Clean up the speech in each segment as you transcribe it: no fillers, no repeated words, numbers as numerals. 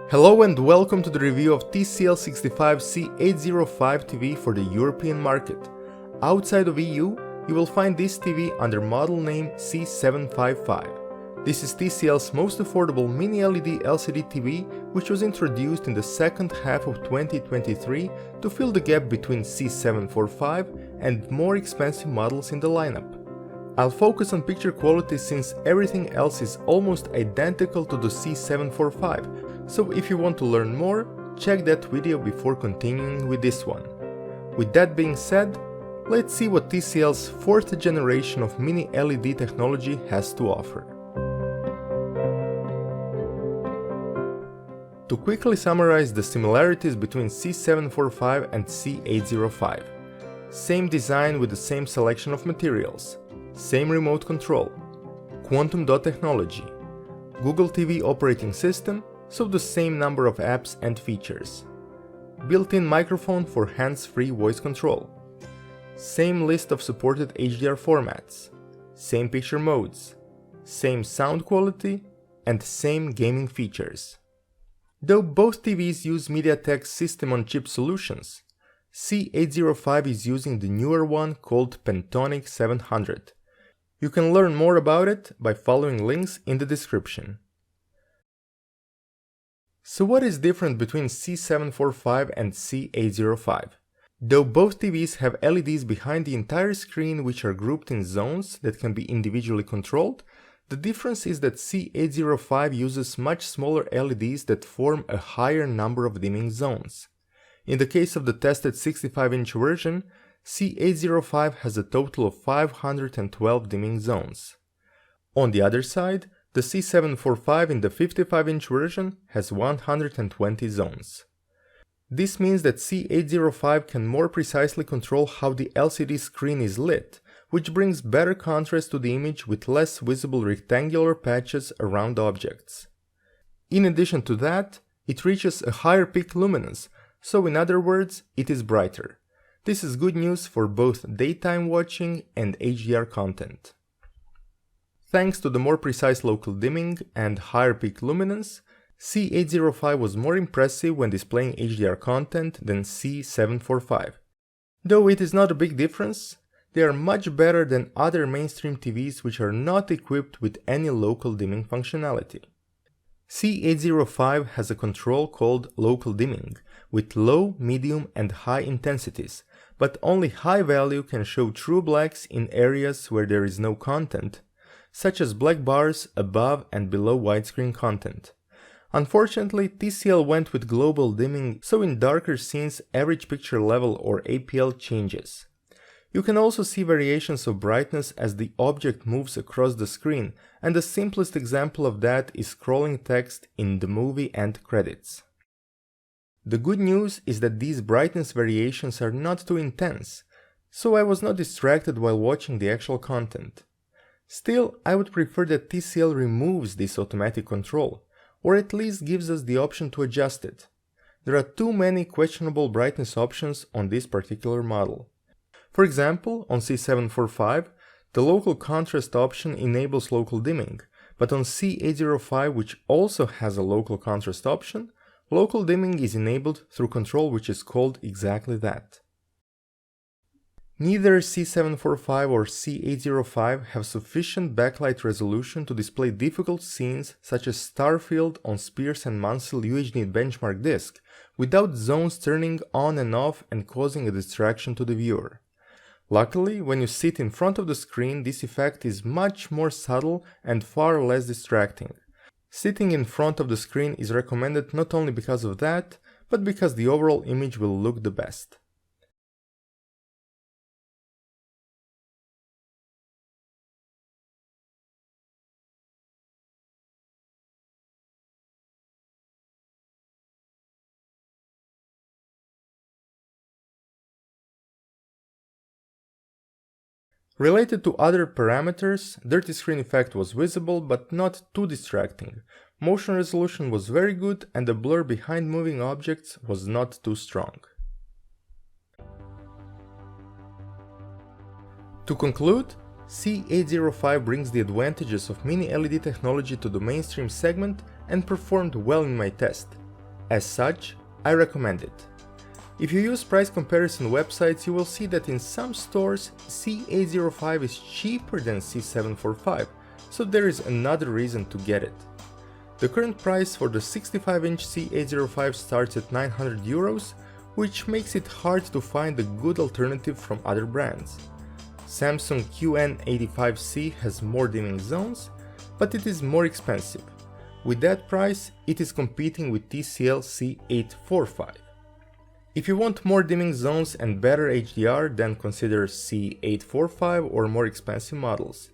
Hello and welcome to the review of TCL C805 TV for the European market. Outside of EU, you will find this TV under model name C755. This is TCL's most affordable mini LED LCD TV, which was introduced in the second half of 2023 to fill the gap between C745 and more expensive models in the lineup. I'll focus on picture quality since everything else is almost identical to the C745, so if you want to learn more, check that video before continuing with this one. With that being said, let's see what TCL's fourth generation of mini LED technology has to offer. To quickly summarize the similarities between C745 and C805. Same design with the same selection of materials. Same remote control, quantum dot technology, Google TV operating system, so the same number of apps and features, built-in microphone for hands-free voice control, same list of supported HDR formats, same picture modes, same sound quality, and same gaming features. Though both TVs use MediaTek's system-on-chip solutions, C805 is using the newer one called Pentonic 700. You can learn more about it by following links in the description. So what is different between C745 and C805? Though both TVs have LEDs behind the entire screen which are grouped in zones that can be individually controlled, the difference is that C805 uses much smaller LEDs that form a higher number of dimming zones. In the case of the tested 65-inch version, C805 has a total of 512 dimming zones. On the other side, the C745 in the 55-inch version has 120 zones. This means that C805 can more precisely control how the LCD screen is lit, which brings better contrast to the image with less visible rectangular patches around objects. In addition to that, it reaches a higher peak luminance, so in other words, it is brighter. This is good news for both daytime watching and HDR content. Thanks to the more precise local dimming and higher peak luminance, C805 was more impressive when displaying HDR content than C745. Though it is not a big difference, they are much better than other mainstream TVs which are not equipped with any local dimming functionality. C805 has a control called local dimming, with low, medium and high intensities, but only high value can show true blacks in areas where there is no content, such as black bars above and below widescreen content. Unfortunately, TCL went with global dimming, so in darker scenes average picture level or APL changes. You can also see variations of brightness as the object moves across the screen, and the simplest example of that is scrolling text in the movie end credits. The good news is that these brightness variations are not too intense, so I was not distracted while watching the actual content. Still, I would prefer that TCL removes this automatic control, or at least gives us the option to adjust it. There are too many questionable brightness options on this particular model. For example, on C745, the local contrast option enables local dimming, but on C805, which also has a local contrast option, local dimming is enabled through control which is called exactly that. Neither C745 or C805 have sufficient backlight resolution to display difficult scenes such as Starfield on Spears and Munsell UHD benchmark disc without zones turning on and off and causing a distraction to the viewer. Luckily, when you sit in front of the screen, this effect is much more subtle and far less distracting. Sitting in front of the screen is recommended not only because of that, but because the overall image will look the best. Related to other parameters, dirty screen effect was visible but not too distracting. Motion resolution was very good and the blur behind moving objects was not too strong. To conclude, C805 brings the advantages of mini LED technology to the mainstream segment and performed well in my test. As such, I recommend it. If you use price comparison websites, you will see that in some stores C805 is cheaper than C745, so there is another reason to get it. The current price for the 65-inch C805 starts at €900, which makes it hard to find a good alternative from other brands. Samsung QN85C has more dimming zones, but it is more expensive. With that price, it is competing with TCL C845. If you want more dimming zones and better HDR, then consider C845 or more expensive models.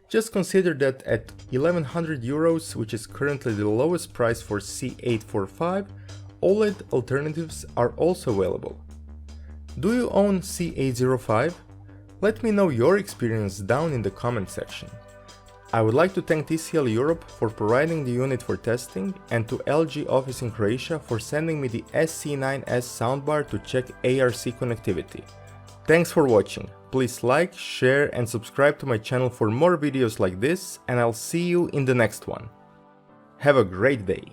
Just consider that at €1100, which is currently the lowest price for C845, OLED alternatives are also available. Do you own C805? Let me know your experience down in the comment section. I would like to thank TCL Europe for providing the unit for testing and to LG office in Croatia for sending me the SC9S soundbar to check ARC connectivity. Thanks for watching. Please like, share and subscribe to my channel for more videos like this, and I'll see you in the next one. Have a great day!